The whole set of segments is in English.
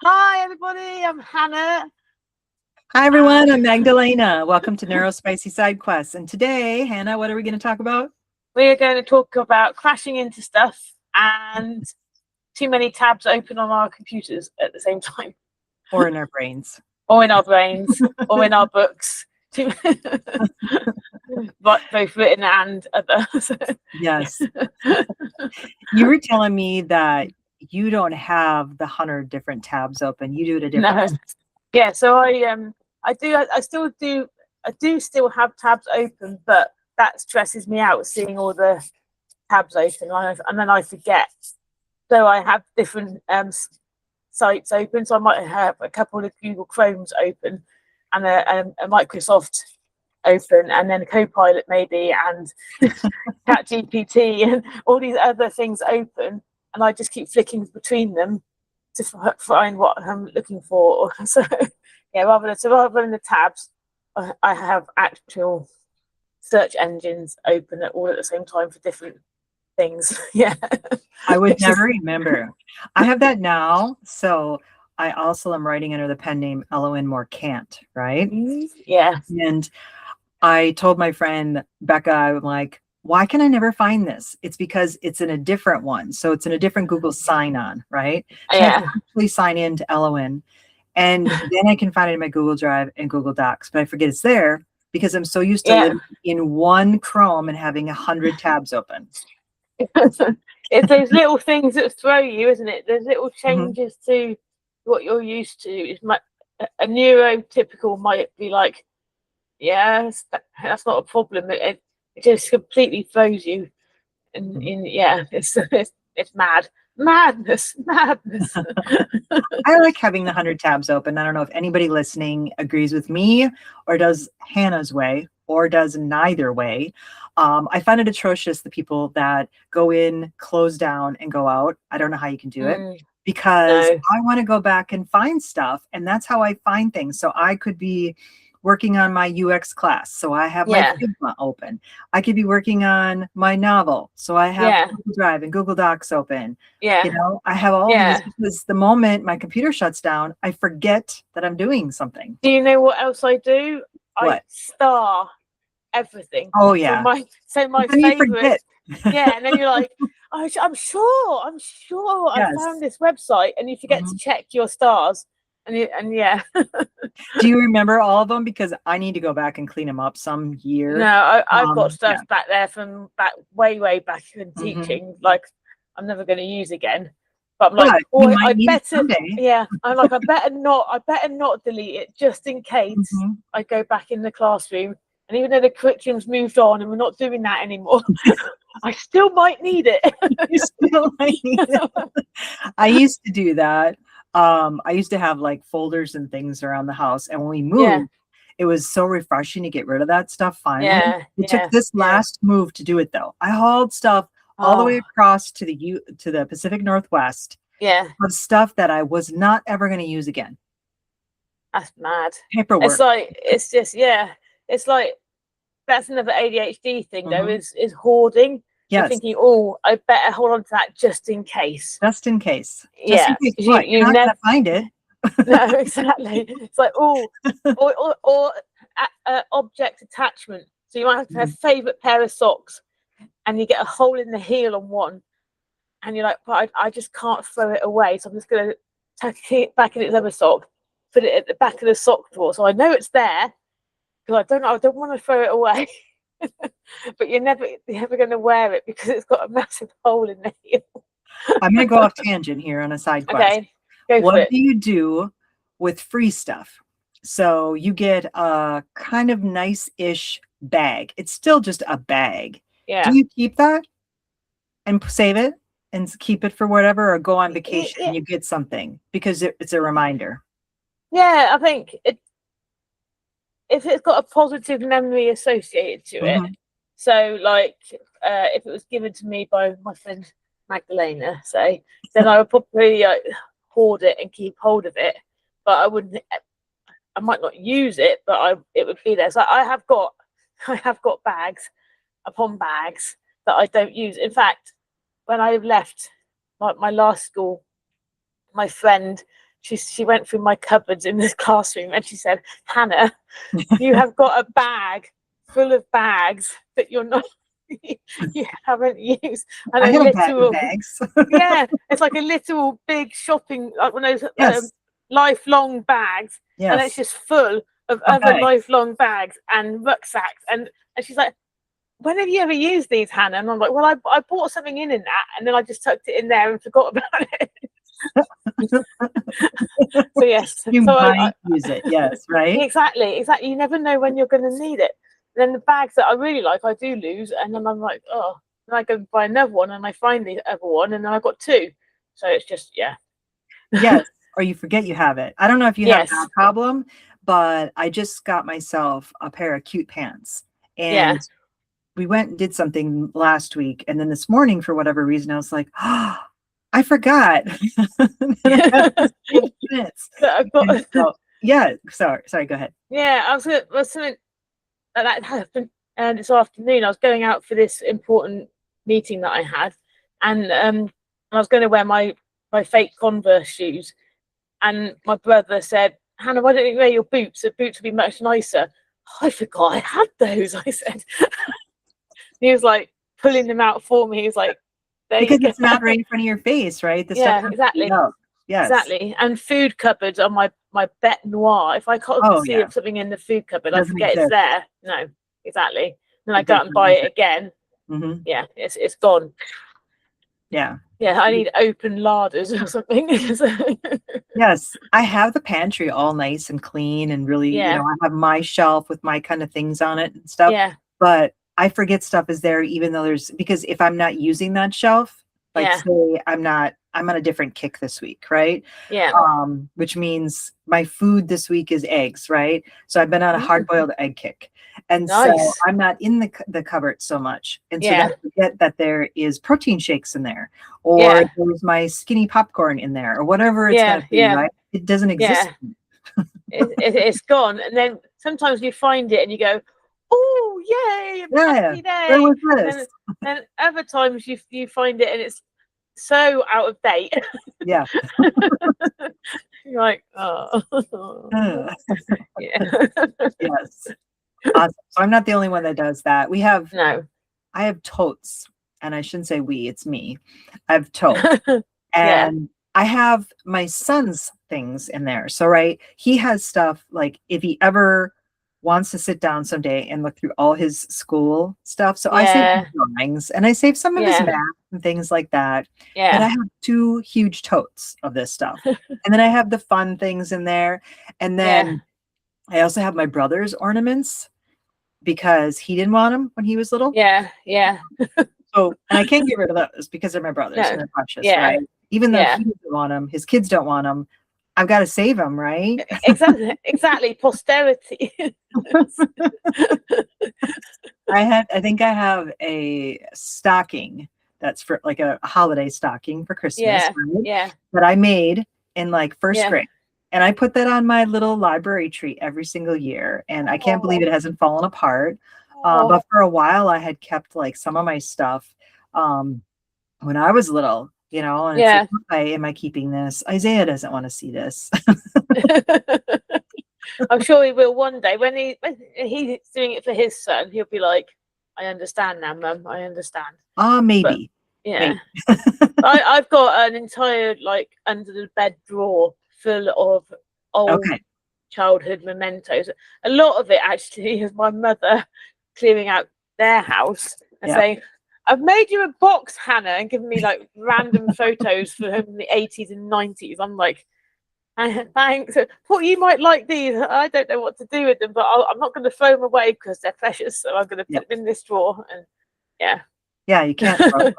Hi, everybody. I'm Hannah. Hi, everyone. I'm Magdalena. Welcome to Neurospicy Sidequests. And today, Hannah, what are we going to talk about? We are going to talk about crashing into stuff and too many tabs open on our computers at the same time. Or in our brains. Or in our brains. Or in our books. But both written and other. Yes. You were telling me that you don't have the 100 different tabs open. You do it a different No. Yeah, so I do still have tabs open, but that stresses me out seeing all the tabs open, and then I forget. So I have different sites open. So I might have a couple of Google Chromes open, and a Microsoft open, and then Copilot maybe, and ChatGPT, and all these other things open, and I just keep flicking between them to find what I'm looking for. So yeah, rather than the tabs, I have actual search engines open all at the same time for different things. Yeah, I would never remember. I have that now. So I also am writing under the pen name Elowen Moore Can't, right? Yeah. And I told my friend Becca, I'm like, why can I never find this? It's because it's in a different one. So it's in a different Google sign-on, right? So I have to actually sign in to Elowen. And then I can find it in my Google Drive and Google Docs. But I forget it's there because I'm so used to living in one Chrome and having 100 tabs open. It's those little things that throw you, isn't it? There's little changes to what you're used to. It's a neurotypical might be like, yes, that's not a problem. It just completely throws you, and it's madness. I like having the 100 tabs open. I don't know if anybody listening agrees with me or does Hannah's way or does neither way. I find it atrocious, the people that go in, close down, and go out. I don't know how you can do it because I want to go back and find stuff, and that's how I find things. So I could be working on my UX class, so I have my Figma open. I could be working on my novel, so I have Google Drive and Google Docs open. Yeah, you know, I have all these because the moment my computer shuts down, I forget that I'm doing something. Do you know what else I do? What? I star everything. Oh yeah. So my favorite. Yeah, and then you're like, I'm sure I found this website, and you forget to check your stars. And yeah. Do you remember all of them? Because I need to go back and clean them up some year. No, I've got stuff back there from way back in teaching. Like I'm never going to use again. But I'm like, I better. Yeah, I'm like, I better not delete it just in case I go back in the classroom. And even though the curriculum's moved on and we're not doing that anymore, I still might need it. You still might need it. I used to do that. I used to have like folders and things around the house, and when we moved, it was so refreshing to get rid of that stuff. Finally, it took this last move to do it, though. I hauled stuff all the way across to the Pacific Northwest. Yeah, of stuff that I was not ever going to use again. That's mad. Paperwork. It's like that's another ADHD thing though. Is hoarding. Yes. Thinking, I better hold on to that just in case. Just in case. Just in case what? You're not never gonna find it. No, exactly. It's like or object attachment. So you might have to have favorite pair of socks, and you get a hole in the heel on one, and you're like, but I just can't throw it away, so I'm just going to tuck it back in its other sock, put it at the back of the sock drawer, so I know it's there because I don't want to throw it away. But you're never going to wear it because it's got a massive hole in the heel. I'm going to go off tangent here on a side quest. Okay, go for it. What do you do with free stuff? So you get a kind of nice-ish bag. It's still just a bag. Yeah. Do you keep that and save it and keep it for whatever, or go on vacation and you get something because it's a reminder? Yeah, I think if it's got a positive memory associated to it. So like if it was given to me by my friend Magdalena, say, then I would probably hoard it and keep hold of it, but I might not use it, but it would be there. So I have got bags upon bags that I don't use. In fact, when I left my last school, my friend, she went through my cupboards in this classroom and she said, Hannah, you have got a bag full of bags that you haven't used, and I a had a bag literal of bags. yeah, it's like a literal big shopping, like one of those Yes. lifelong bags, and it's Yes. just full of A other bag. lifelong bags and rucksacks, and she's like, when have you ever used these, Hannah? And I'm like, well, I bought something in that, and then I just tucked it in there and forgot about it. So yes, You so might use it. Yes, right? exactly. You never know when you're going to need it. And then the bags that I really like, I do lose, and then I'm like, oh, then I go buy another one, and I find the other one, and then I've got two. So it's just Yes, or you forget you have it. I don't know if you have Yes. that problem, but I just got myself a pair of cute pants, Yeah. and we went and did something last week, and then this morning, for whatever reason, I was like, oh, I forgot. And I got these cute pants. That I've got. And so, yeah, sorry, go ahead. Yeah, I was something that happened this afternoon. I was going out for this important meeting that I had, and I was going to wear my fake Converse shoes, and my brother said, Hannah, why don't you wear your boots? The boots would be much nicer. I forgot I had those, I said. He was like pulling them out for me. He was like, there Because you go. it's not right in front of your face, right? The Yeah, stuff exactly. Yes. Exactly. And food cupboards are my bête noire. If I can't see something in the food cupboard, I forget it's there. No, exactly. Then I go out and buy it again. Mm-hmm. Yeah, it's gone. Yeah. Yeah, I need open larders or something. Yes, I have the pantry all nice and clean and really, I have my shelf with my kind of things on it and stuff. Yeah. But I forget stuff is there, even though because if I'm not using that shelf, like say I'm on a different kick this week, right? Yeah. Which means my food this week is eggs, right? So I've been on a hard-boiled egg kick. And so I'm not in the cupboard so much. And so I forget that there is protein shakes in there, or there's my skinny popcorn in there, or whatever it's going to be, right? It doesn't exist. It's gone. And then sometimes you find it and you go, oh, yay, happy day. Where was this? And other times you find it and it's so out of date. Yeah. You're like, oh. Yeah. Yes. Awesome. So I'm not the only one that does that. I have totes, and I shouldn't say we, it's me. I have totes. And I have my son's things in there. So, right, he has stuff like if he ever wants to sit down someday and look through all his school stuff. So I save his drawings and I save some of his math and things like that. Yeah. But I have 2 huge totes of this stuff. And then I have the fun things in there. And then I also have my brother's ornaments because he didn't want them when he was little. Yeah. Yeah. So, and I can't get rid of those because they're my brothers and they're precious, right? Even though he doesn't want them, his kids don't want them. I've got to save them, right? Exactly. Posterity. I think I have a stocking that's for like a holiday stocking for Christmas, right? That I made in like first grade. And I put that on my little library tree every single year. And I can't believe it hasn't fallen apart. But for a while I had kept like some of my stuff when I was little. And it's like, am I keeping this? Isaiah doesn't want to see this. I'm sure he will one day. When he's doing it for his son, he'll be like, I understand now, Mum. I understand. Maybe. But, yeah. I've got an entire like under the bed drawer full of old childhood mementos. A lot of it actually is my mother clearing out their house and saying, I've made you a box, Hannah, and giving me like random photos from the 80s and 90s. I'm like, thanks. Thought you might like these. I don't know what to do with them, but I'm not going to throw them away because they're precious. So I'm going to put them in this drawer. And you can't throw them away.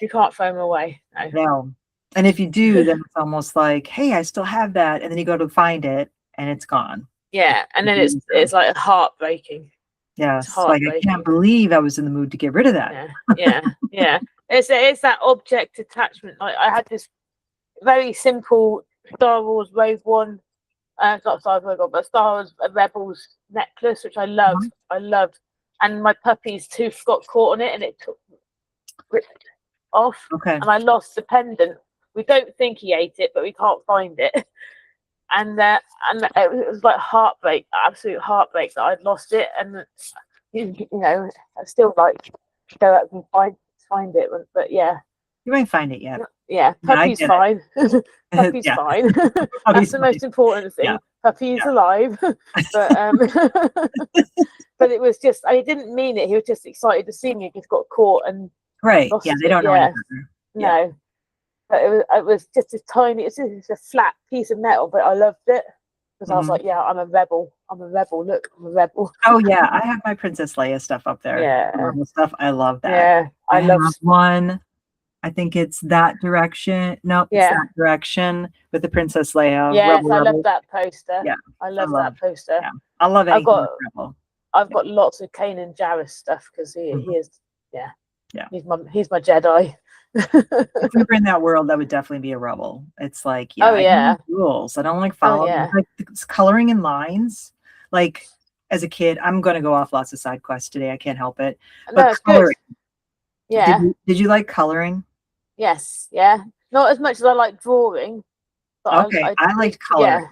You can't throw them away. No. And if you do, then it's almost like, hey, I still have that. And then you go to find it and it's gone. Yeah. And then it's like heartbreaking. Yes, like I can't believe I was in the mood to get rid of that. Yeah. It's that object attachment. Like I had this very simple Star Wars Rogue One, not Star Wars Rogue One, but Star Wars Rebels necklace, which I loved. I loved, and my puppy's tooth got caught on it, and it ripped off. Okay. And I lost the pendant, We don't think he ate it, but we can't find it. And it was like heartbreak, absolute heartbreak that I'd lost it. And I still like go out and find it, but yeah. You might find it yet. Yeah, puppy's fine. Puppy's fine. That's the most important thing. Yeah. Puppy's alive. But but it was just, I didn't mean it. He was just excited to see me. He just got caught and lost yeah, they don't know any better. No. But it was just a tiny, it's just a flat piece of metal, but I loved it. Because I was like, yeah, I'm a rebel. Look, I'm a rebel. Oh yeah, I have my Princess Leia stuff up there. Yeah. Marvel stuff. I love that. Yeah. I love one. I think it's that direction. Nope, it's that direction with the Princess Leia. Yes, I love that poster. Yeah. I love that poster. Yeah. I love it. I've got lots of Kanan Jarrus stuff because he is he's my Jedi. If we were in that world, that would definitely be a rebel. It's like, I don't like rules. I don't like following like coloring in lines. Like as a kid, I'm going to go off lots of side quests today. I can't help it. But coloring. Good. Yeah. Did you like coloring? Yes. Yeah. Not as much as I like drawing. But okay. I liked coloring.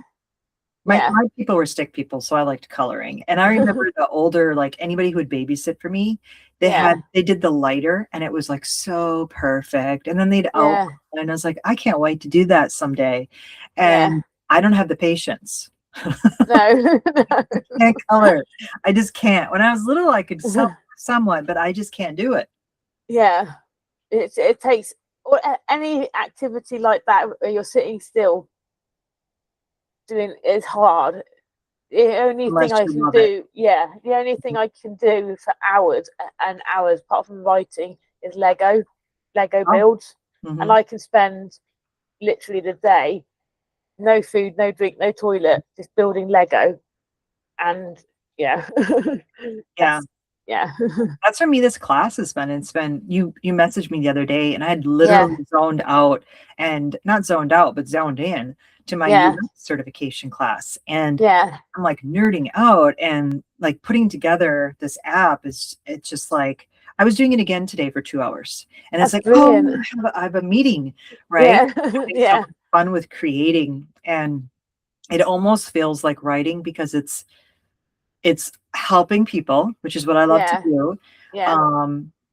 Yeah. My people were stick people, so I liked coloring. And I remember the older, like anybody who would babysit for me, they did the lighter, and it was like so perfect. And then they'd and I was like, I can't wait to do that someday. And I don't have the patience. No. I can't color. I just can't. When I was little, I could somewhat, but I just can't do it. Yeah, it takes any activity like that where you're sitting still doing is hard. The only thing I can do, the only thing I can do for hours and hours, apart from writing, is Lego builds, and I can spend literally the day, no food, no drink, no toilet, just building Lego, and yeah. That's for me. This class has been. It's been. You messaged me the other day, and I had literally zoned out, and not zoned out, but zoned in to my UX certification class, and I'm like nerding out and like putting together this app. It's just like I was doing it again today for 2 hours, and it's like brilliant. I have a meeting, right? Yeah. Fun with creating, and it almost feels like writing because it's helping people, which is what I love to do. Yeah.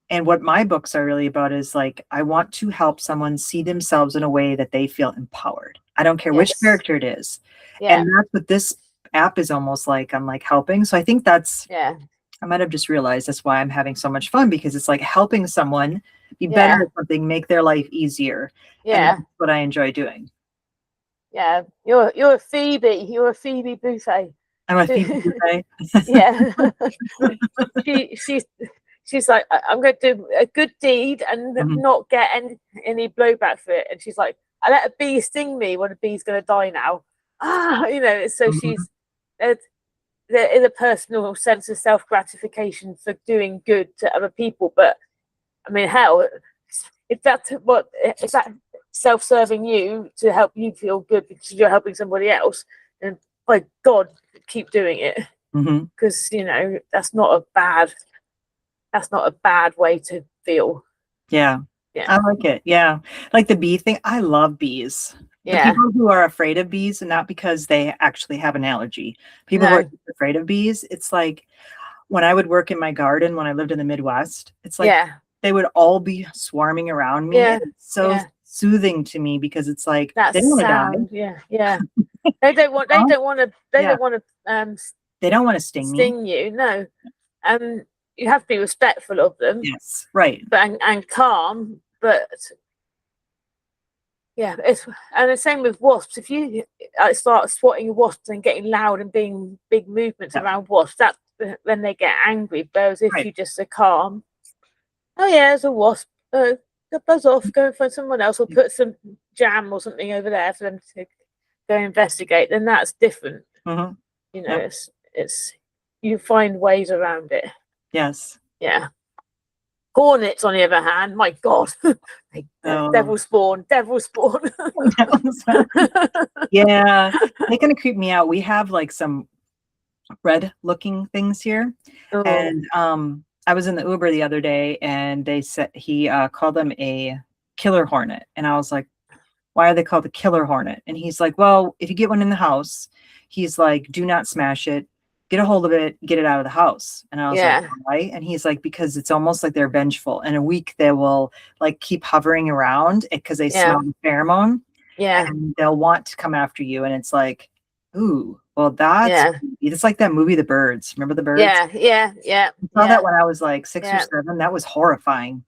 And what my books are really about is like, I want to help someone see themselves in a way that they feel empowered. I don't care which character it is. Yeah. And that's what this app is almost like. I'm like helping. So I think that's, I might have just realized that's why I'm having so much fun, because it's like helping someone be better at something, make their life easier. Yeah. And that's what I enjoy doing. Yeah. You're a Phoebe. You're a Phoebe Buffet. I'm a Phoebe Buffet. Yeah. She's like, I'm going to do a good deed and not get any blowback for it. And she's like, I let a bee sting me when a bee's going to die now. So she's there is a personal sense of self-gratification for doing good to other people. But I mean, hell, if that's self-serving you to help you feel good because you're helping somebody else, then by God, keep doing it, because that's not a bad way to feel. Yeah, I like it. Yeah, like the bee thing. I love bees. The people who are afraid of bees, and not because they actually have an allergy. People who are afraid of bees. It's like when I would work in my garden when I lived in the Midwest. It's like they would all be swarming around me. Yeah. And it's so soothing to me because it's like that they don't sound. Yeah. They don't want to sting you. No. You have to be respectful of them. Yes, right. But and calm, but and the same with wasps. If you start swatting wasps and getting loud and being big movements around wasps, that's when they get angry. Whereas if you just are calm, there's a wasp. Buzz off, go and find someone else, or put some jam or something over there for them to go investigate. Then that's different. It's you find ways around it. Yes. Yeah. Hornets, on the other hand, my God, devil spawn. Yeah, they kind of creep me out. We have like some red-looking things here, and I was in the Uber the other day, and they said he called them a killer hornet, and I was like, why are they called the killer hornet? And he's like, well, if you get one in the house, he's like, do not smash it. Get a hold of it, get it out of the house. And I was like, why? And he's like, because it's almost like they're vengeful. In a week, they will like keep hovering around because they smell the pheromone. Yeah. And they'll want to come after you. And it's like, ooh, well, that's it's like that movie, The Birds. Remember The Birds? Yeah. I saw that when I was like 6 or 7. That was horrifying.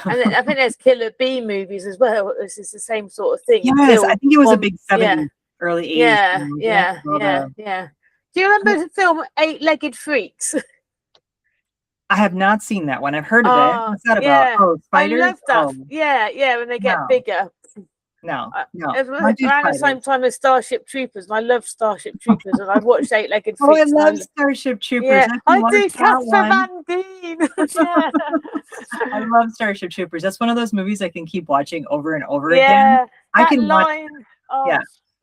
And I think there's Killer Bee movies as well. This is the same sort of thing. Yes, I think it was a big 70s, early 80s. Yeah. Do you remember the film Eight-Legged Freaks? I have not seen that one. I've heard of it. What's that about? Oh, spiders? I love that. Yeah, when they get bigger. No. Around the same time as Starship Troopers, and I love Starship Troopers, and I've watched Eight-Legged Freaks. Oh, I love Starship Troopers. Yeah, I do. Casper Van Dien. I love Starship Troopers. That's one of those movies I can keep watching over and over again. I can line.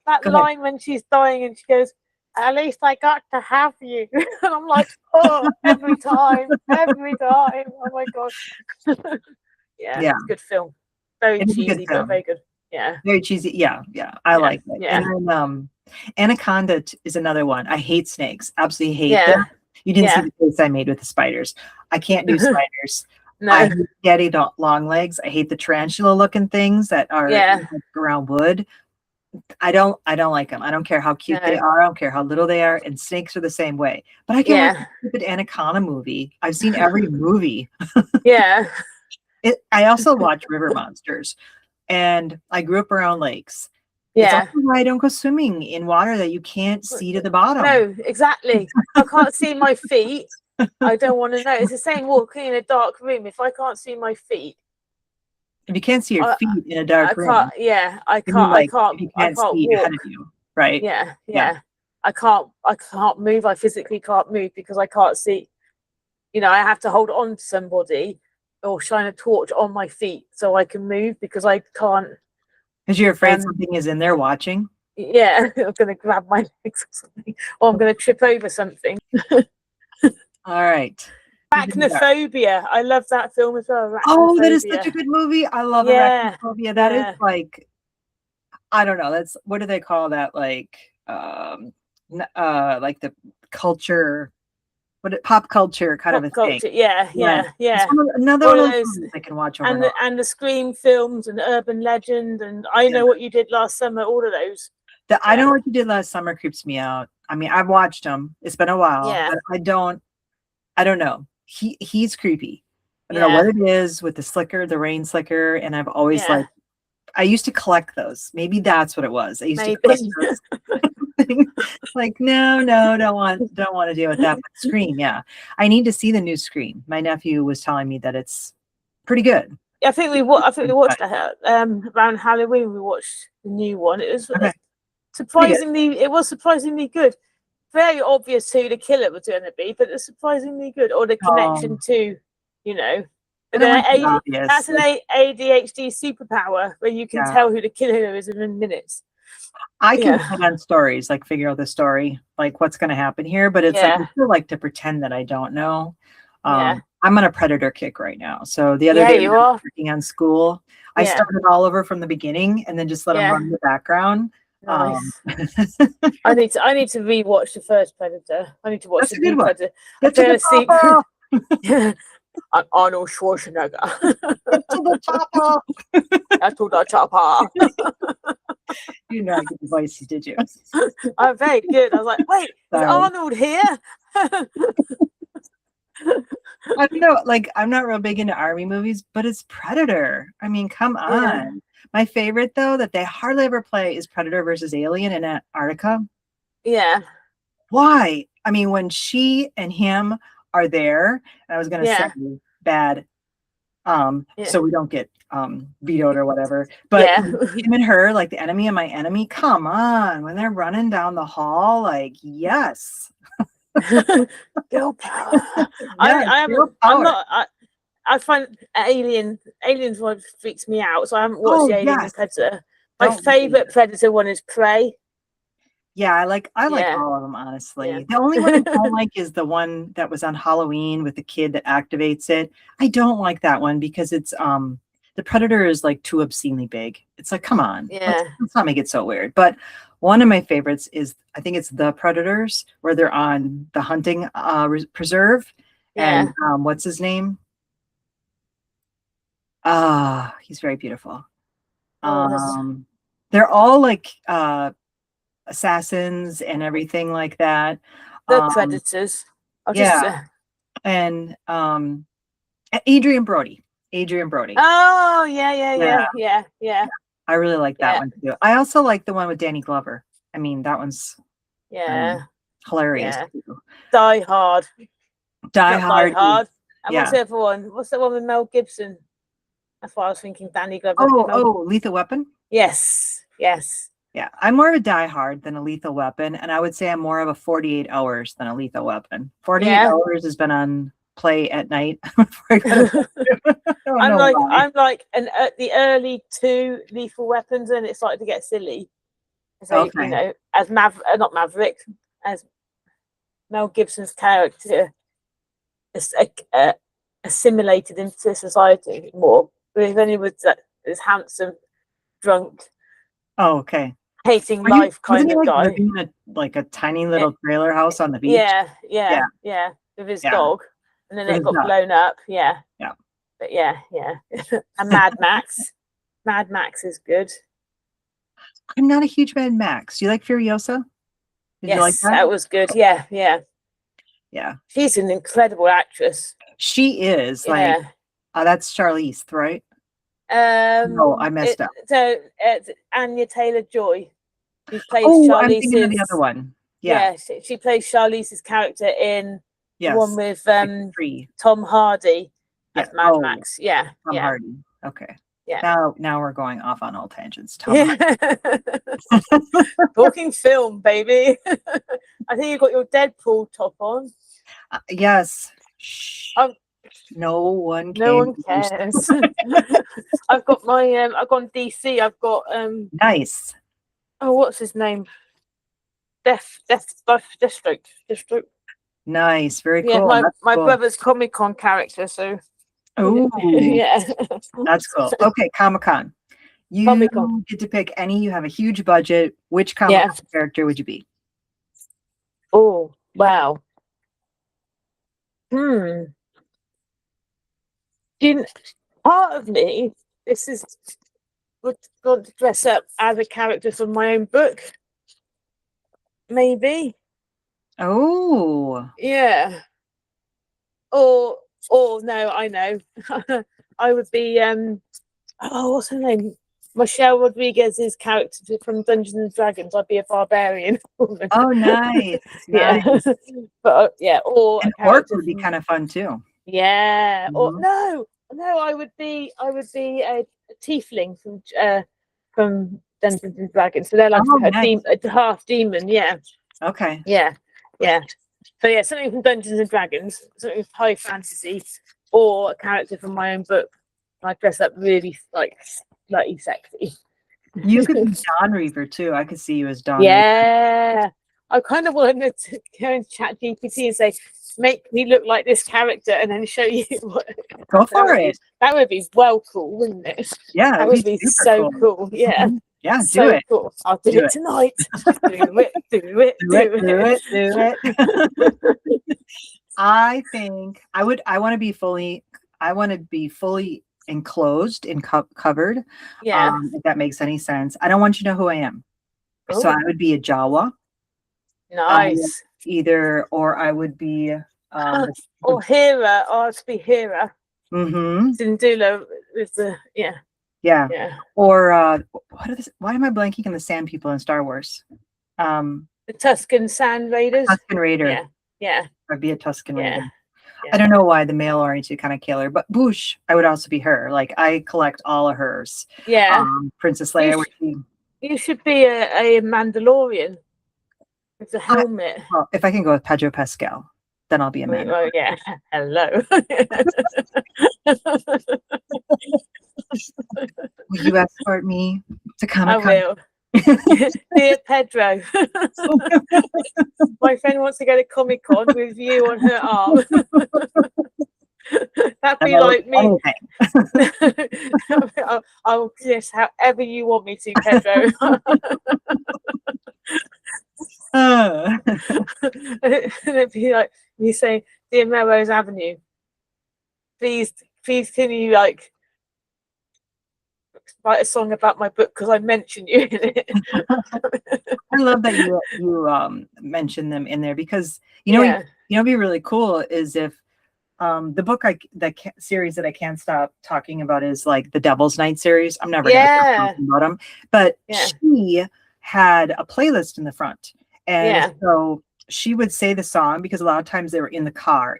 That line when she's dying and she goes, "At least I got to have you," and I'm like, oh, every time. Oh my gosh. It's a good film. Very cheesy, but very good. Yeah. Very cheesy. Yeah. I like it. Yeah. And then Anaconda is another one. I hate snakes. Absolutely hate them. You didn't see the face I made with the spiders. I can't do spiders. No. I hate daddy long legs. I hate the tarantula looking things that are around wood. I don't like them. I don't care how cute they are. I don't care how little they are. And snakes are the same way. But I can't watch the stupid Anaconda movie. I've seen every movie. I also watch River Monsters. And I grew up around lakes. It's also why I don't go swimming in water that you can't see to the bottom. No, exactly. I can't see my feet. I don't want to know. It's the same walking in a dark room. If I can't see my feet. If you can't see your feet in a dark room. I can't. I can't see ahead of you, right? Yeah. I can't move. I physically can't move because I can't see. I have to hold on to somebody or shine a torch on my feet so I can move because I can't. Because you're afraid something is in there watching? Yeah, I'm going to grab my legs or something, or I'm going to trip over something. All right. Arachnophobia. I love that film as well. Oh, that is such a good movie. I love Arachnophobia. That is like, I don't know. That's, what do they call that? Like the culture. Pop culture kind of a thing. Yeah. Another one of those I can watch over and the Scream films and Urban Legend and I Know What You Did Last Summer. All of those. I Know What You Did Last Summer creeps me out. I mean, I've watched them. It's been a while. Yeah. But I don't know. He's creepy. I don't know what it is with the rain slicker, and I've always I used to collect those. Maybe that's what it was. I used to collect those. Like, no, don't want to deal with that. But Scream, I need to see the new Scream. My nephew was telling me that it's pretty good. I think we watched that around Halloween. We watched the new one. It was surprisingly good. Very obvious who the killer was going to be, but it's surprisingly good. Or the connection to, But that's an ADHD superpower where you can tell who the killer is in minutes. I can put on stories, like figure out the story, like what's going to happen here. But it's like I still like to pretend that I don't know. I'm on a Predator kick right now. So the other day, I was working on school. I started all over from the beginning and then just let them run in the background. Nice. I need to rewatch the first Predator. I need to watch the new Predator. I'm Arnold Schwarzenegger. To the chopper. To the chopper. You know, I get the voices, did you? I'm very good. I was like, wait, is Arnold here? I don't know. Like, I'm not real big into army movies, but it's Predator. I mean, come on. Yeah. My favorite, though, that they hardly ever play is Predator versus Alien in Antarctica. Yeah. Why? I mean, when she and him are there, and I was going to say bad, so we don't get vetoed or whatever. But him and her, like the enemy of my enemy, come on. When they're running down the hall, like, yes. Girl power. I find Aliens one freaks me out, so I haven't watched the Alien and Predator. My favorite Predator one is Prey. Yeah, I like all of them, honestly. Yeah. The only one I don't like is the one that was on Halloween with the kid that activates it. I don't like that one because it's the the Predator is like too obscenely big. It's like, come on, Yeah. let's not make it so weird. But one of my favorites is, I think it's The Predators, where they're on the hunting preserve. Yeah. And what's his name? He's very beautiful. They're all like assassins and everything like that. The Predators. And Adrian Brody. Oh, yeah. I really like that one too. I also like the one with Danny Glover. I mean, that one's hilarious too. Die Hard. Die Hard. And what's the other one? What's that one with Mel Gibson? That's why I was thinking Danny Glover. Lethal Weapon? Yes. Yeah, I'm more of a Die Hard than a Lethal Weapon, and I would say I'm more of a 48 Hours than a Lethal Weapon. 48 Hours has been on play at night. I'm like the early 2 Lethal Weapons, and it started to get silly. So you know, as not Maverick, as Mel Gibson's character is assimilated into society more. But if only was this handsome, drunk. Oh, okay. Hating life kind of guy. Living in a tiny little trailer house on the beach. Yeah. With his dog, and then it got blown up. Yeah. But yeah. And Mad Max. Mad Max is good. I'm not a huge Mad Max. Do you like Furiosa? Did you like that? That was good. Yeah. Yeah. She's an incredible actress. She is that's Charlize, right? No, I messed up. So it's Anya Taylor-Joy, who plays Charlize's. I'm thinking of the other one. Yeah, she plays Charlize's character in the one with Tom Hardy as Mad Max. Tom Hardy. Okay. Yeah. Now we're going off on all tangents. Talking film, baby. I think you've got your Deadpool top on. Yes. No one cares. I've got my I've gone DC. I've got nice. Oh, what's his name? Deathstroke. Nice, very cool. Yeah, my brother's Comic-Con character, so yeah. That's cool. Okay, Comic-Con. You get to pick any, you have a huge budget. Which Comic-Con character would you be? Oh, wow. Part of me, would want to dress up as a character from my own book. Maybe. Oh. Yeah. Or no, I know. I would be what's her name? Michelle Rodriguez's character from Dungeons and Dragons. I'd be a barbarian. Oh, nice. Nice. But or an orc would be kind of fun too. Yeah. Or no, I would be a tiefling from Dungeons and Dragons. So they're like a half demon. Yeah. Okay. Yeah. So something from Dungeons and Dragons, something high fantasy, or a character from my own book. I dress up really slightly sexy. You could be Dawn Reaver too. I could see you as Dawn. Yeah. I kind of wanted to go into ChatGPT and say, make me look like this character, and then show you what. Go for it. That would be well cool, wouldn't it? Yeah, that would be so cool. Yeah. Yeah, so do it. Cool. I'll do it tonight. do it. I think I want to be fully enclosed and covered. Yeah. If that makes any sense. I don't want you to know who I am. So I would be a Jawa. Nice. Or I would be or Hera. I'd be Hera. Syndulla with the Yeah. Or why am I blanking on the sand people in Star Wars? The Tusken Sand Raiders. Tusken Raider. Yeah. I'd be a Tusken Raider. I don't know why the male-oriented kind of killer, but Boosh, I would also be her. Like I collect all of hers. Yeah. Princess Leia. You should be a Mandalorian with the helmet. Well, if I can go with Pedro Pascal, then I'll be a man. Oh yeah. Hello. Will you escort me to Comic-Con? I will. Dear Pedro, my friend wants to go to Comic-Con with you on her arm. That'd be like me. I'll kiss however you want me to, Pedro. It'd be like you say, dear Melrose Avenue, please can you like write a song about my book because I mentioned you in it. I love that you mentioned them in there, because it'd be really cool is if the book series that I can't stop talking about is like the Devil's Night series. I'm never gonna stop talking about them, but she had a playlist in the front, and so she would say the song, because a lot of times they were in the car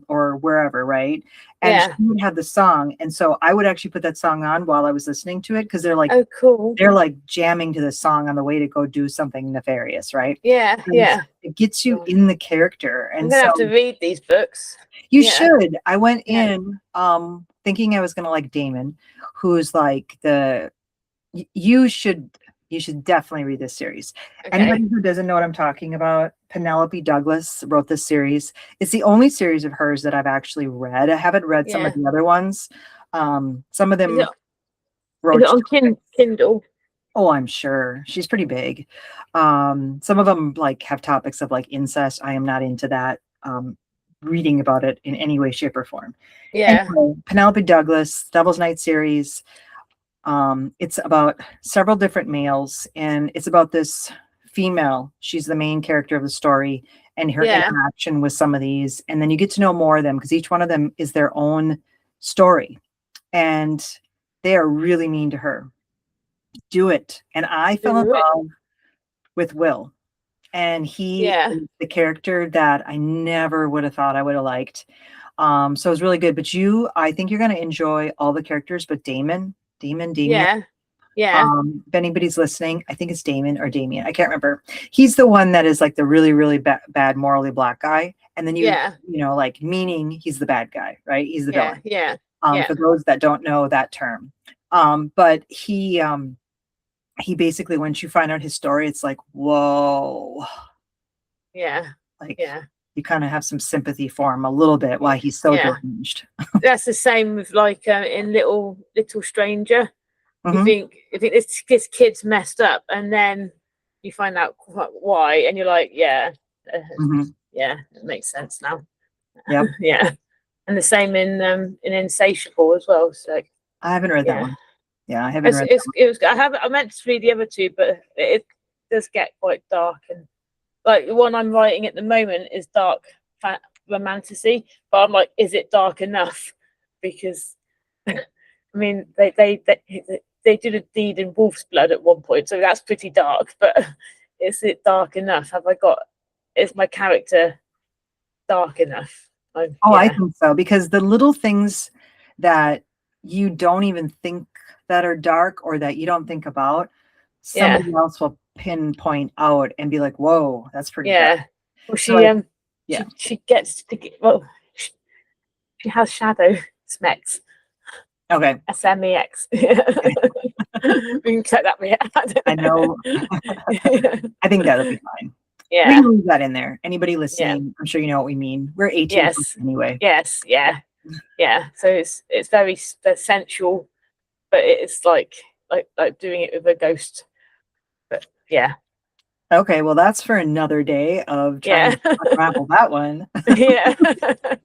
or wherever, right? And she would have the song, and so I would actually put that song on while I was listening to it, because they're like, oh, cool. They're like jamming to the song on the way to go do something nefarious, right? Yeah, and it gets you in the character. And I'm gonna have to read these books. You should. I went in thinking I was gonna like Damon, who's like you should definitely read this series. Anybody who doesn't know what I'm talking about, Penelope Douglas wrote this series. It's the only series of hers that I've actually read. I haven't read some of the other ones. Some of them wrote on Kindle. Oh, I'm sure. She's pretty big. Some of them like have topics of like incest. I am not into that. Reading about it in any way, shape, or form. Anyway, Penelope Douglas, Devil's Night series. It's about several different males, and it's about this female. She's the main character of the story, and her interaction with some of these. And then you get to know more of them, because each one of them is their own story, and they are really mean to her. Do it. And I fell in love with Will, and he is the character that I never would have thought I would have liked. So it was really good. But I think you're going to enjoy all the characters, but Damien. If anybody's listening, I think it's Damon or Damien. I can't remember. He's the one that is like the really, really bad, morally black guy. And then like meaning he's the bad guy, right? He's the villain. For those that don't know that term. But he basically, once you find out his story, it's like, whoa. You kind of have some sympathy for him a little bit, why he's so deranged. That's the same with like in Little Stranger. You think this kid's messed up, and then you find out why, and you're like, it makes sense now. And the same in Insatiable as well. So I haven't read that one. I haven't read that one. I meant to read the other two, but it does get quite dark, and like the one I'm writing at the moment is dark romantasy, but I'm like, is it dark enough? Because I mean, they did a deed in wolf's blood at one point, so that's pretty dark. But is it dark enough? Is my character dark enough? I think so, because the little things that you don't even think that are dark, or that you don't think about, somebody else will pinpoint out and be like, whoa, that's pretty dark. Well, she gets to get, she has shadow SMEX. Okay. SMEX. We can cut that bit. I know. I think that'll be fine. We can leave that in there. Anybody listening, I'm sure you know what we mean. We're 18 anyway. Yes, so it's very sensual, but it's like doing it with a ghost. But okay, well, that's for another day of trying to unravel that one. The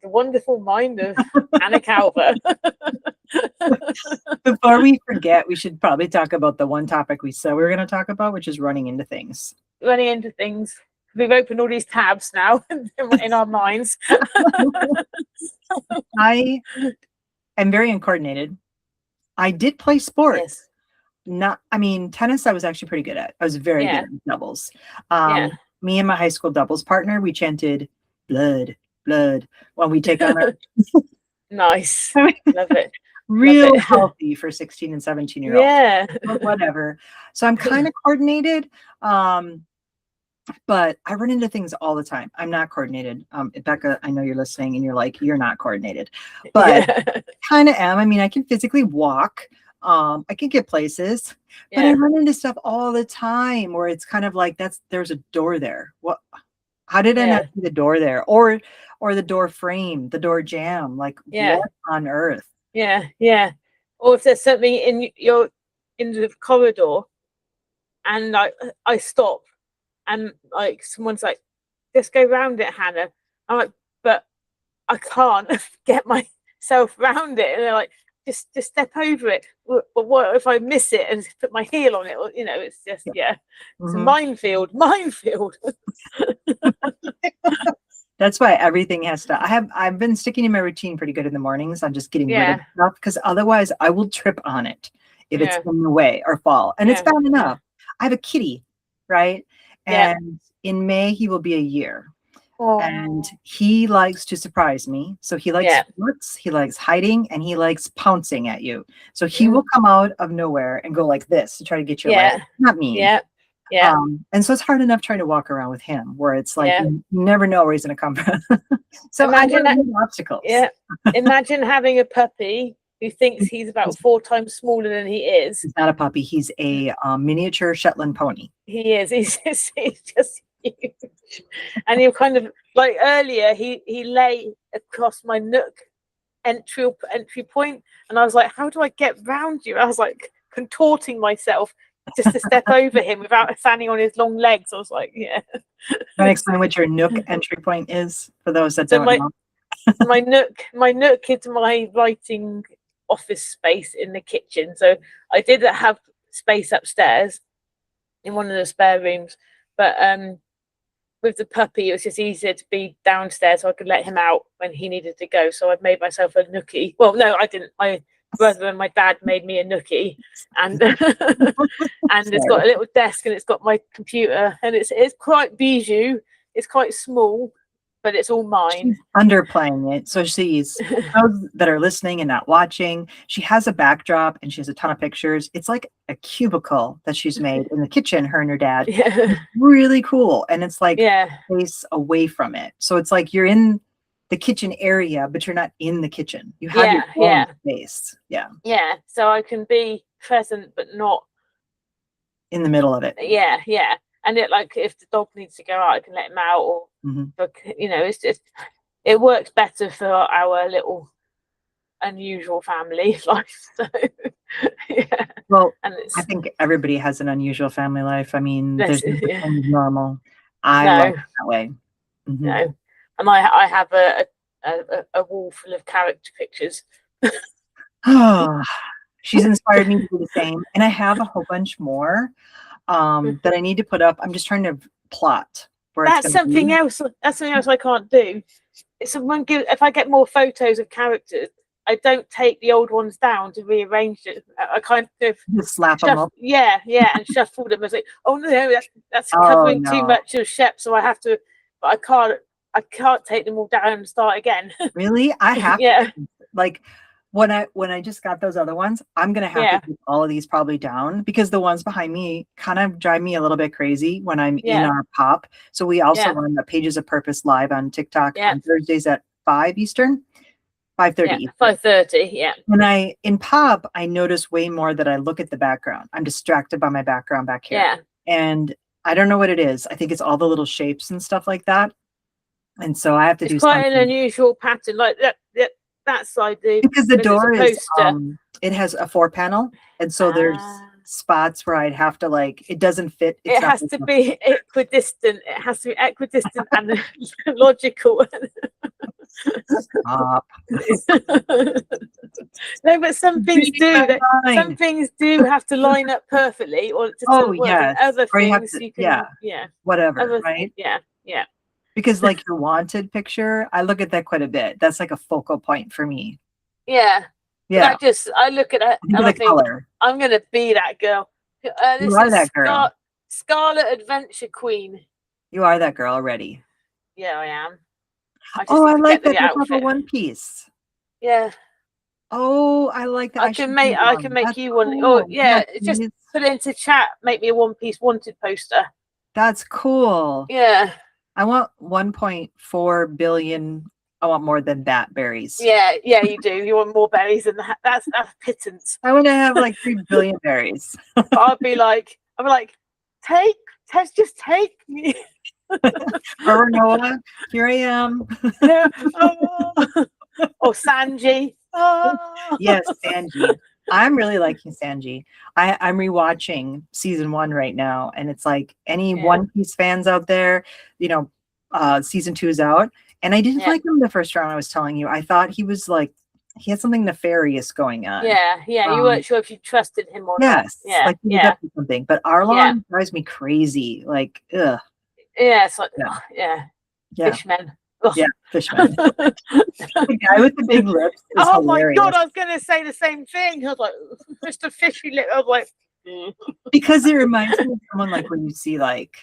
wonderful mind of Anna Calver. Before we forget, we should probably talk about the one topic we said we were going to talk about, which is running into things. We've opened all these tabs now in our minds. I am very uncoordinated. I did play sports. Tennis I was actually pretty good at. I was very good at doubles. Me and my high school doubles partner, we chanted blood when we take on our nice. Love it. Real healthy for 16 and 17-year-olds. But whatever. So I'm kind of coordinated. But I run into things all the time. I'm not coordinated. Becca, I know you're listening and you're like, you're not coordinated. But kind of am. I mean, I can physically walk. I can get places, but I run into stuff all the time where it's kind of like there's a door there. What? How did I not see the door there? Or the door frame, the door jamb? Like, what on earth? Yeah. Or if there's something in the corridor, and I stop, and like someone's like, "Just go round it, Hannah." I'm like, "But I can't get myself round it." And they're like, just step over it. But what if I miss it and put my heel on it? Or, it's just it's a minefield. That's why everything has to. I've been sticking to my routine pretty good in the mornings. I'm just getting rid of stuff because otherwise I will trip on it if it's in the way or fall. And it's bad enough. I have a kitty, right? And in May he will be a year. And he likes to surprise me. So he likes looks, he likes hiding, and he likes pouncing at you. So he will come out of nowhere and go like this to try to get your leg. Not me. And so it's hard enough trying to walk around with him where it's like you never know where he's going to come from. So imagine obstacles. Imagine having a puppy who thinks he's about 4 times smaller than he is. He's not a puppy. He's a miniature Shetland pony. He is. He's just huge. And he kind of like earlier he lay across my nook entry point, and I was like, how do I get round you? I was like contorting myself just to step over him without standing on his long legs. I was like, Can I explain what your nook entry point is for those that don't know? my nook is my writing office space in the kitchen. So I did have space upstairs in one of the spare rooms, but with the puppy it was just easier to be downstairs so I could let him out when he needed to go. So I've made myself a nookie. Well, no, I didn't. My brother and my dad made me a nookie, and and it's got a little desk and it's got my computer, and it's quite bijou. It's quite small, but it's all mine. She's underplaying it. So those that are listening and not watching, she has a backdrop and she has a ton of pictures. It's like a cubicle that she's made in the kitchen, her and her dad. It's really cool. And it's like space away from it. So it's like you're in the kitchen area, but you're not in the kitchen. You have your own space. Yeah. So I can be present, but not in the middle of it. Yeah. And like if the dog needs to go out, I can let him out, or it's just, it works better for our little unusual family life. So well, I think everybody has an unusual family life. I mean, there's nothing normal. I like it that way. No, and I have a wall full of character pictures. She's inspired me to do the same, and I have a whole bunch more that I need to put up. I'm just trying to plot. That's something else. That's something else I can't do. If I get more photos of characters, I don't take the old ones down to rearrange it. I kind of just slap them up. And shuffle them. I was like, oh no, that's covering too much of Shep, so I have to. But I can't take them all down and start again. Really, I have. To, like when I just got those other ones, I'm gonna have to take all of these probably down because the ones behind me kind of drive me a little bit crazy when I'm in our pop. So we also run the Pages of Purpose live on TikTok on Thursdays at 5 Eastern. 5:30. 5:30. And in pop, I notice way more that I look at the background. I'm distracted by my background back here. And I don't know what it is. I think it's all the little shapes and stuff like that. And so I have to do quite an unusual pattern like that. That's I do because the door is it has a 4-panel, and so there's spots where I'd have to it doesn't fit. It has to be equidistant. It has to be equidistant and logical. Stop. No, but some things do. Some things do have to line up perfectly, or other things you can whatever, right? Yeah. Because your wanted picture, I look at that quite a bit. That's like a focal point for me. Yeah. I look at it and I think color. I'm gonna be that girl. This you are that girl. Scarlet Adventure Queen. You are that girl already. Yeah, I am. I like that purple one piece. Yeah. Oh, I like that. I can make you one. Oh yeah, just put it into chat. Make me a One Piece wanted poster. That's cool. Yeah. I want 1.4 billion. I want more than that berries. Yeah, you do. You want more berries than that. That's pittance. I want to have 3 billion berries. I'll be like, just take me. Noah, here I am. Yeah. Oh. Or Sanji. Oh. Yes, Sanji. I'm really liking Sanji. I'm rewatching season 1 right now, and it's like any One Piece fans out there, season 2 is out, and I didn't like him the first round. I was telling you, I thought he was like he had something nefarious going on. Yeah, you weren't sure if you trusted him or yes, not. Yeah, like he was up to something. But Arlong drives me crazy. Like, ugh. Yeah, it's like, fishmen. Ugh. Yeah, fishmen. The guy with the big lips. Oh hilarious. my god, I was going to say the same thing. I was like, Mr. Fishy Lip. I was like, because it reminds me of someone like when you see like,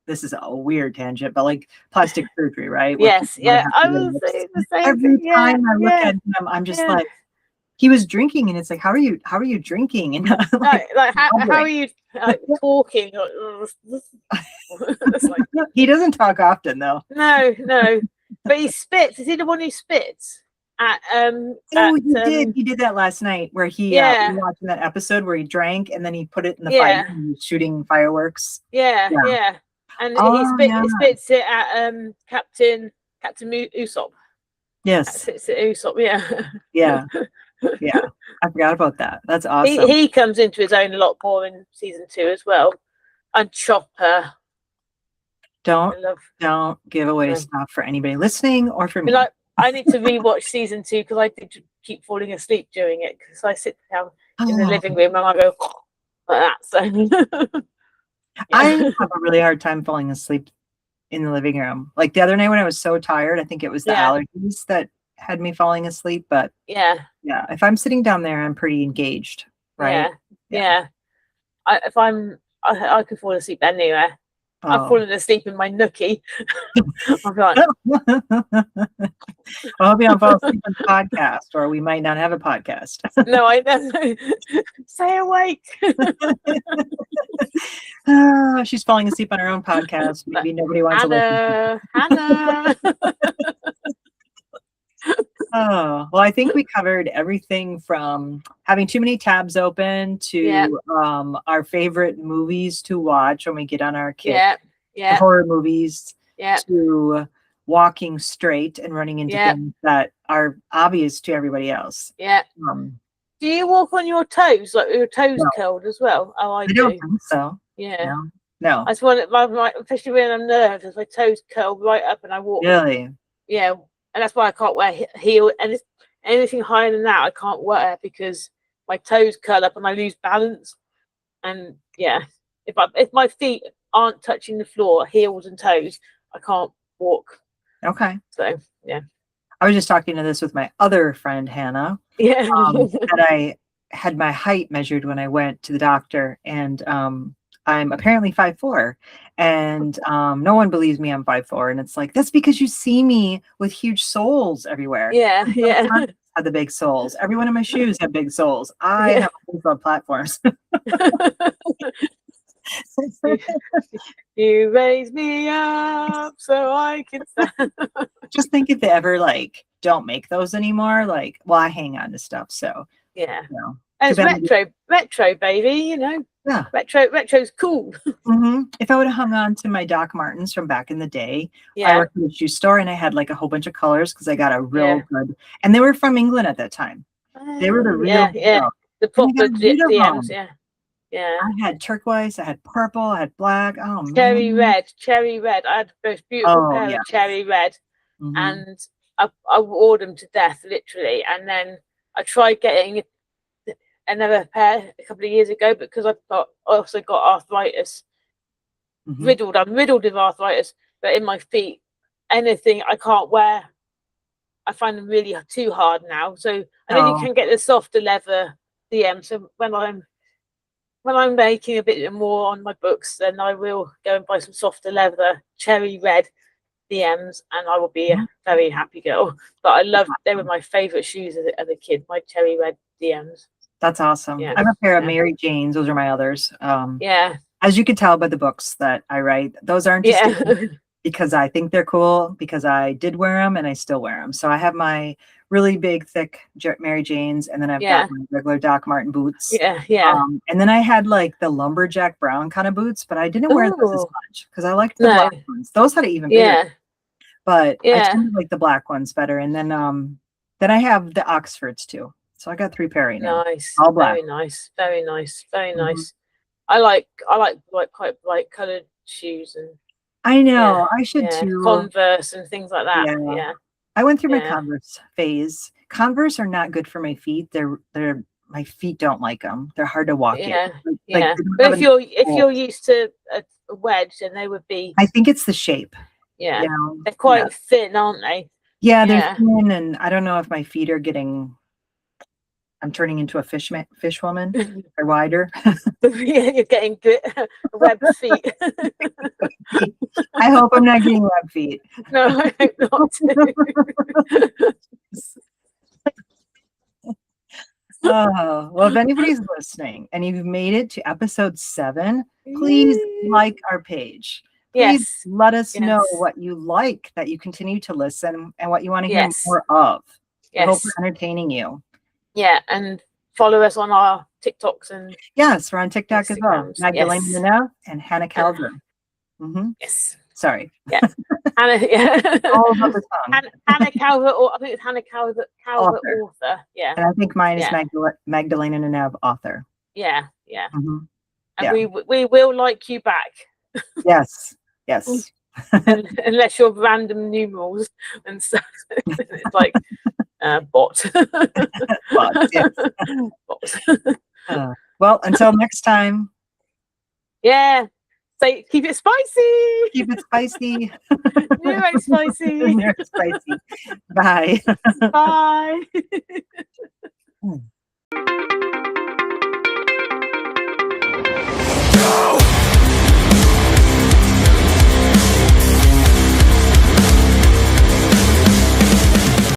this is a weird tangent, but like plastic surgery, right? Yes, I was saying the same Every thing. time I look at him, I'm just like, he was drinking, and it's like, how are you drinking? And how are you talking? It's like, he doesn't talk often though. No, but he spits. Is he the one who spits? He did that last night where we were watching that episode where he drank and then he put it in the fire and he was shooting fireworks. Yeah. And he spits it at Captain Usopp. Yes. Spits it at Usopp, yeah. I forgot about that. That's awesome. He comes into his own a lot more in season 2 as well. And Chopper. Don't give away stuff for anybody listening or for me. I need to rewatch season 2 because I did keep falling asleep during it because I sit down in the living room and I go like that. So I have a really hard time falling asleep in the living room. Like the other night when I was so tired, I think it was the allergies that had me falling asleep. But if I'm sitting down there, I'm pretty engaged, right? Yeah. I could fall asleep anywhere. I've fallen asleep in my nookie. I'm like, I'll be on fall asleep on the podcast, or we might not have a podcast. No, I know. Stay awake. She's falling asleep on her own podcast. Maybe nobody wants to listen. Hannah. Oh, well, I think we covered everything from having too many tabs open to our favorite movies to watch when we get on our kick, horror movies, to walking straight and running into things that are obvious to everybody else. Do you walk on your toes, like your toes curled as well? Oh, I do. Don't think so. Yeah. No. I just want it, especially when I'm nervous, my toes curl right up and I walk. Really? Yeah. And that's why I can't wear heel, and anything higher than that I can't wear because my toes curl up and I lose balance. And if my feet aren't touching the floor, heels and toes, I can't walk. Okay. So yeah. I was just talking to this with my other friend Hannah. Yeah. That I had my height measured when I went to the doctor, and I'm apparently 5'4", and no one believes me I'm 5'4", and it's like, that's because you see me with huge soles everywhere. Yeah. Have the big soles. Everyone in my shoes have big soles. I have on platforms. You raise me up so I can stand. Just think if they ever don't make those anymore. I hang on to stuff, so and it's retro, baby. Yeah, retro's cool. If I would have hung on to my Doc Martens from back in the day, I worked in a shoe store and I had a whole bunch of colors because I got a real good, and they were from England at that time. They were the real, the proper DMs. Yeah. I had turquoise, I had purple, I had black. Oh, cherry red. I had the most beautiful pair of cherry red, and I wore them to death, literally. And then I tried getting another pair a couple of years ago because I also got arthritis. I'm riddled with arthritis, but in my feet, anything I can't wear, I find them really too hard now. So I know you can get the softer leather DM. So when I'm making a bit more on my books, then I will go and buy some softer leather cherry red DMs, and I will be a very happy girl. But they were my favorite shoes as a kid, my cherry red DMs. That's awesome. I have a pair of Mary Janes. Those are my others. Yeah. As you can tell by the books that I write, those aren't just because I think they're cool, because I did wear them and I still wear them. So I have my really big, thick Mary Janes, and then I've got my regular Doc Marten boots. Yeah. And then I had like the lumberjack brown kind of boots, but I didn't wear those as much because I liked the black ones. Those had an even bigger, but I tend to like the black ones better. And then I have the Oxfords too. So I got 3 pair right now. Nice. All black. Very nice. Very nice. Very nice. I like quite bright coloured shoes, and I know I should too. Converse and things like that. Yeah. I went through my Converse phase. Converse are not good for my feet. They're my feet don't like them. They're hard to walk in. Like, but if you're used to a wedge, then they would be. I think it's the shape. Yeah. You know? They're quite thin, aren't they? Yeah, they're thin, and I don't know if my feet are getting. I'm turning into a fish woman or wider. You're getting good webbed feet. I hope I'm not getting webbed feet. No, I hope not. Oh, well, if anybody's listening and you've made it to episode 7, please like our page. Please let us know what you like, that you continue to listen, and what you want to hear more of. I hope we're entertaining you. Yeah, and follow us on our TikToks and we're on TikTok as well. Magdalena and Hannah Calder. Yes. Sorry. Yeah. Hannah. All about the tongue. Hannah Calder, or I think it's Hannah Calder author. Yeah. And I think mine is Magdalena Nenev author. Yeah. And we will like you back. Yes. Unless you're random numerals and stuff. It's like bot. Well, until next time. Yeah. Say, keep it spicy. Keep it spicy. Neuro spicy. Neuro spicy. Bye. Bye.